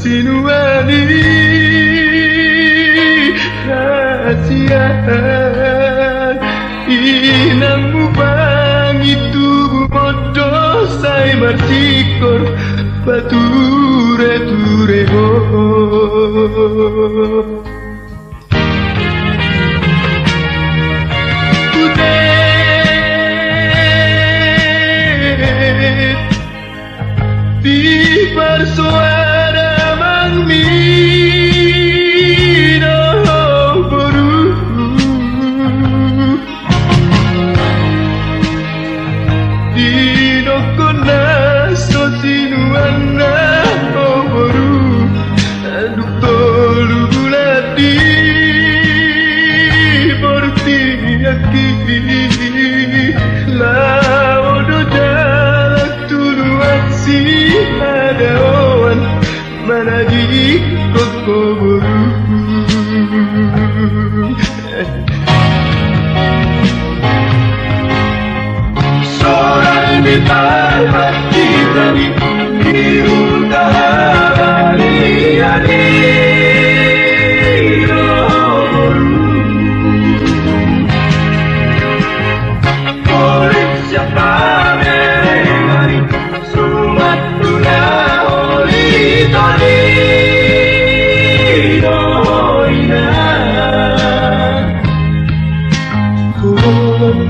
sinuani kasihan inamu bang itu bodoh saya marsikor bature tureho di bersuara mangmino baru di dokona sosinuana baru aduk tolu buladi borti yakini lao do jalak tuluan si adawan mana di koko baru seorang bintang hati tadi biru tahari hari oleh siapa mengenai sumat tuna oli tadi doina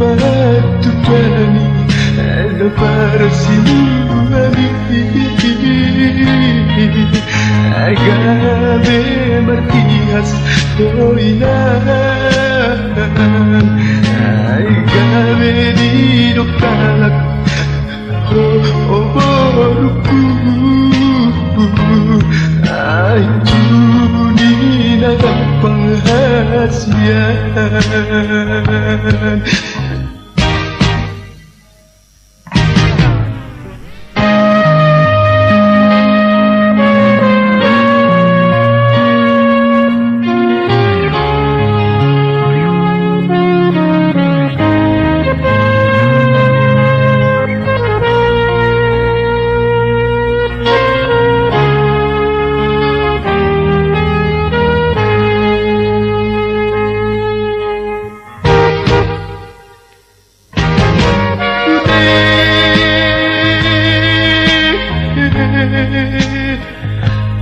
batu berani ada para sinuani agame martias doina agame di dokalak boruku ajuni naga penghasilan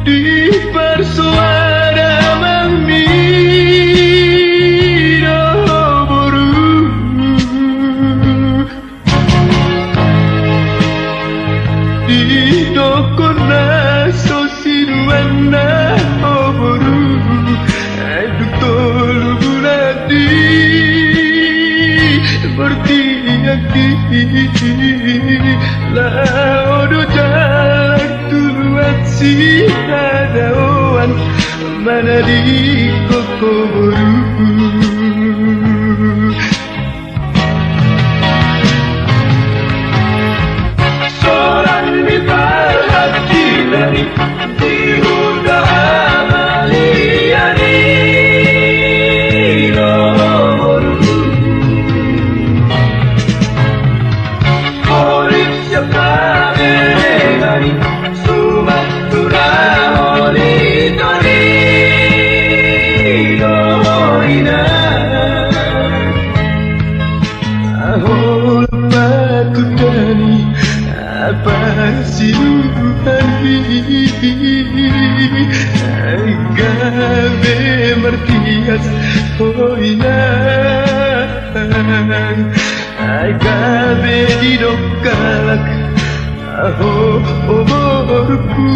di bersuara mangmino baru di dokona sosinuana baru aduk tolu buladi berti yakini lao do jalak tuluan si adawan mana di koko baru seorang bintang hati dari diudah amaliani oleh siapa mengenai sumat tuna oli tadi doina ahol batu dani apa sinuani agame martias doina agame di dokalak borku